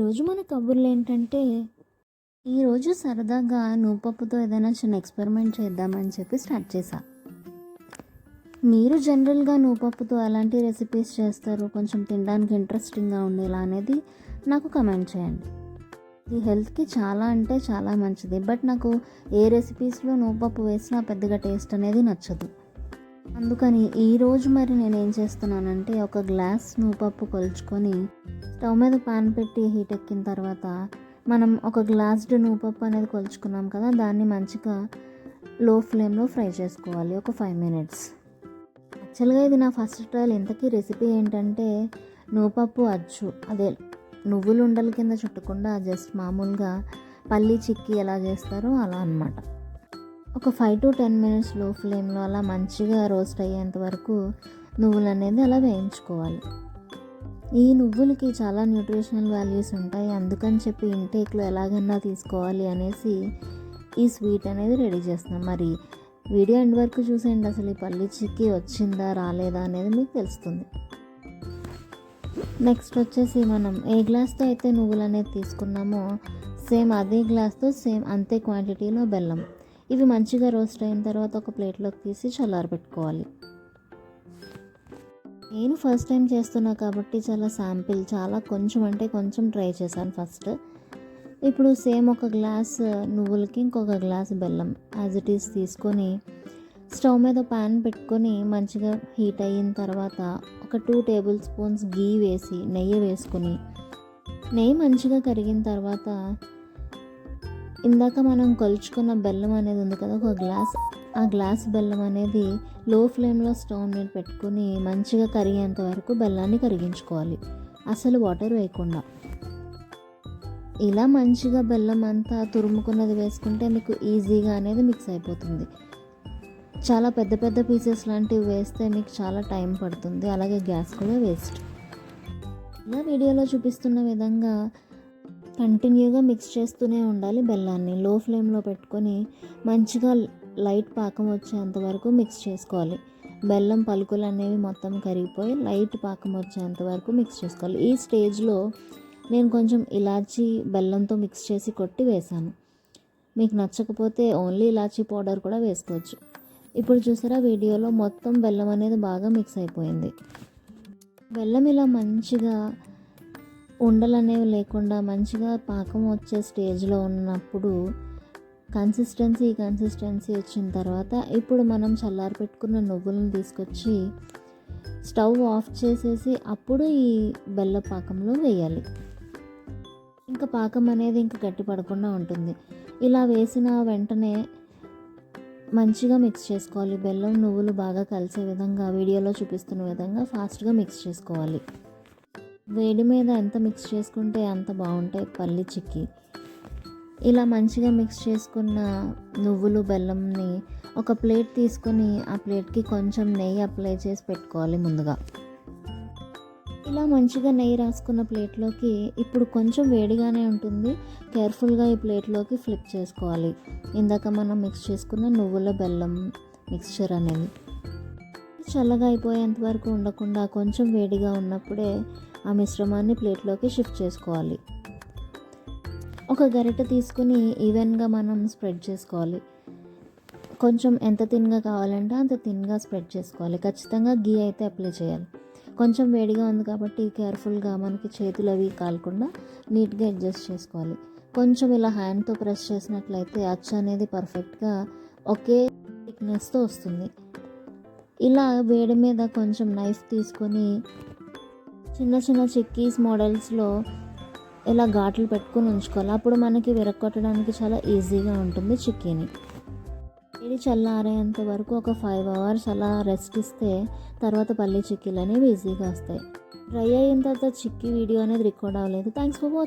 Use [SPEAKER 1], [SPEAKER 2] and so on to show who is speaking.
[SPEAKER 1] ఈరోజు మన కబుర్లు ఏంటంటే, ఈరోజు సరదాగా నువ్వుపప్పుతో ఏదైనా చిన్న ఎక్స్పెరిమెంట్ చేద్దామని చెప్పి స్టార్ట్ చేశా. మీరు జనరల్గా నువ్వుపప్పుతో ఎలాంటి రెసిపీస్ చేస్తారు, కొంచెం తినడానికి ఇంట్రెస్టింగ్గా ఉండేలా అనేది నాకు కమెంట్ చేయండి. ఇది హెల్త్కి చాలా అంటే చాలా మంచిది. బట్ నాకు ఏ రెసిపీస్లో నువ్వుపప్పు వేసినా పెద్దగా టేస్ట్ అనేది నచ్చదు. అందుకని ఈరోజు మరి నేను ఏం చేస్తున్నానంటే, ఒక గ్లాస్ నువ్వుపప్పు కొలుచుకొని స్టవ్ మీద పాన్ పెట్టి హీట్ ఎక్కిన తర్వాత మనం ఒక గ్లాస్డ్ నువ్వుపప్పు అనేది కొలుచుకున్నాం కదా, దాన్ని మంచిగా లో ఫ్లేమ్లో ఫ్రై చేసుకోవాలి ఒక 5 minutes. యాక్చువల్గా ఇది నా ఫస్ట్ ట్రయల్. ఇంతకీ రెసిపీ ఏంటంటే, నువ్వుపప్పు అచ్చు, అదే నువ్వులు ఉండల కింద చుట్టకుండా జస్ట్ మామూలుగా పల్లి చిక్కీ ఎలా చేస్తారో అలా అన్నమాట. ఒక 5 to 10 minutes లో ఫ్లేమ్లో అలా మంచిగా రోస్ట్ అయ్యేంత వరకు నువ్వులు అనేది అలా వేయించుకోవాలి. ఈ నువ్వులకి చాలా న్యూట్రిషనల్ వాల్యూస్ ఉంటాయి. అందుకని చెప్పి ఇంటేక్లో ఎలాగన్నా తీసుకోవాలి అనేసి ఈ స్వీట్ అనేది రెడీ చేస్తున్నాం. మరి వీడియో ఎండ్ వరకు చూసేయండి, అసలు ఈ పల్లి చిక్కీ వచ్చిందా రాలేదా అనేది మీకు తెలుస్తుంది. నెక్స్ట్ వచ్చేసి మనం ఏ గ్లాస్తో అయితే నువ్వులు అనేది తీసుకున్నామో సేమ్ అదే గ్లాస్తో సేమ్ అంతే క్వాంటిటీలో బెల్లం. ఇవి మంచిగా రోస్ట్ అయిన తర్వాత ఒక ప్లేట్లోకి తీసి చల్లారబెట్టుకోవాలి. నేను ఫస్ట్ టైం చేస్తున్నా కాబట్టి చాలా కొంచెం అంటే కొంచెం ట్రై చేశాను ఫస్ట్. ఇప్పుడు సేమ్ ఒక గ్లాస్ నువ్వులకి ఇంకొక గ్లాస్ బెల్లం యాజ్ ఇట్ ఈస్ తీసుకొని స్టవ్ మీద ప్యాన్ పెట్టుకొని మంచిగా హీట్ అయిన తర్వాత ఒక 2 tablespoons గీ వేసి నెయ్యి వేసుకొని, నెయ్యి మంచిగా కరిగిన తర్వాత ఇందాక మనం కొలుచుకున్న బెల్లం అనేది ఉంది కదా ఒక గ్లాస్, ఆ గ్లాస్ బెల్లం అనేది లో ఫ్లేమ్లో స్టవ్ మీద పెట్టుకుని మంచిగా కరిగేంత వరకు బెల్లాన్ని కరిగించుకోవాలి, అసలు వాటర్ వేయకుండా. ఇలా మంచిగా బెల్లం అంతా తురుముకున్నది వేసుకుంటే మీకు ఈజీగా అనేది మిక్స్ అయిపోతుంది. చాలా పెద్ద పెద్ద పీసెస్ లాంటివి వేస్తే మీకు చాలా టైం పడుతుంది, అలాగే గ్యాస్ కూడా వేస్ట్. ఇలా వీడియోలో చూపిస్తున్న విధంగా కంటిన్యూగా మిక్స్ చేస్తూనే ఉండాలి. బెల్లాన్ని లో ఫ్లేమ్లో పెట్టుకొని మంచిగా లైట్ పాకం వచ్చేంత వరకు మిక్స్ చేసుకోవాలి. బెల్లం పలుకులు అనేవి మొత్తం కరిగిపోయి లైట్ పాకం వచ్చేంత వరకు మిక్స్ చేసుకోవాలి. ఈ స్టేజ్లో నేను కొంచెం ఇలాచీ బెల్లంతో మిక్స్ చేసి కొట్టి వేసాను. మీకు నచ్చకపోతే ఓన్లీ ఇలాచీ పౌడర్ కూడా వేసుకోవచ్చు. ఇప్పుడు చూసారా వీడియోలో మొత్తం బెల్లం అనేది బాగా మిక్స్ అయిపోయింది. బెల్లం ఇలా మంచిగా ఉండలు అనేవి లేకుండా మంచిగా పాకం వచ్చే స్టేజ్లో ఉన్నప్పుడు కన్సిస్టెన్సీ వచ్చిన తర్వాత ఇప్పుడు మనం చల్లారి పెట్టుకున్న నువ్వులను తీసుకొచ్చి స్టవ్ ఆఫ్ చేసేసి అప్పుడు ఈ బెల్ల పాకంలో వేయాలి. ఇంకా పాకం అనేది ఇంకా గట్టి పడకుండా ఉంటుంది. ఇలా వేసిన వెంటనే మంచిగా మిక్స్ చేసుకోవాలి. బెల్లం నువ్వులు బాగా కలిసే విధంగా వీడియోలో చూపిస్తున్న విధంగా ఫాస్ట్గా మిక్స్ చేసుకోవాలి. వేడి మీద ఎంత మిక్స్ చేసుకుంటే అంత బాగుంటాయి పల్లి చిక్కీ. ఇలా మంచిగా మిక్స్ చేసుకున్న నువ్వులు బెల్లంని ఒక ప్లేట్ తీసుకొని ఆ ప్లేట్కి కొంచెం నెయ్యి అప్లై చేసి పెట్టుకోవాలి ముందుగా. ఇలా మంచిగా నెయ్యి రాసుకున్న ప్లేట్లోకి ఇప్పుడు కొంచెం వేడిగానే ఉంటుంది, కేర్ఫుల్గా ఈ ప్లేట్లోకి ఫ్లిప్ చేసుకోవాలి. ఇందాక మనం మిక్స్ చేసుకున్న నువ్వుల బెల్లం మిక్స్చర్ అనేది చల్లగా అయిపోయేంత వరకు ఉండకుండా కొంచెం వేడిగా ఉన్నప్పుడే ఆ మిశ్రమాన్ని ప్లేట్లోకి షిఫ్ట్ చేసుకోవాలి. ఒక గరిటె తీసుకుని ఈవెన్గా మనం స్ప్రెడ్ చేసుకోవాలి. కొంచెం ఎంత థిన్గా కావాలంటే అంత థిన్గా స్ప్రెడ్ చేసుకోవాలి. ఖచ్చితంగా గీ అయితే అప్లై చేయాలి. కొంచెం వేడిగా ఉంది కాబట్టి కేర్ఫుల్గా మనకి చేతులు అవి కాలకుండా నీట్గా అడ్జస్ట్ చేసుకోవాలి. కొంచెం ఇలా హ్యాండ్తో ప్రెస్ చేసినట్లయితే అచ్చు అనేది పర్ఫెక్ట్గా ఒకే థిక్నెస్తో వస్తుంది. ఇలా వేడి మీద కొంచెం నైఫ్ తీసుకొని చిన్న చిన్న చిక్కీస్ మోడల్స్లో ఇలా ఘాట్లు పెట్టుకొని ఉంచుకోవాలి. అప్పుడు మనకి విరగొట్టడానికి చాలా ఈజీగా ఉంటుంది చిక్కీని. వేడి చల్లారేంత వరకు ఒక 5 hours అలా రెస్ట్ ఇస్తే తర్వాత పల్లి చిక్కీలు అనేవి ఈజీగా వస్తాయి. డ్రై అయిన తర్వాత చిక్కీ వీడియో అనేది రికార్డ్ అవ్వలేదు. Thanks for watching.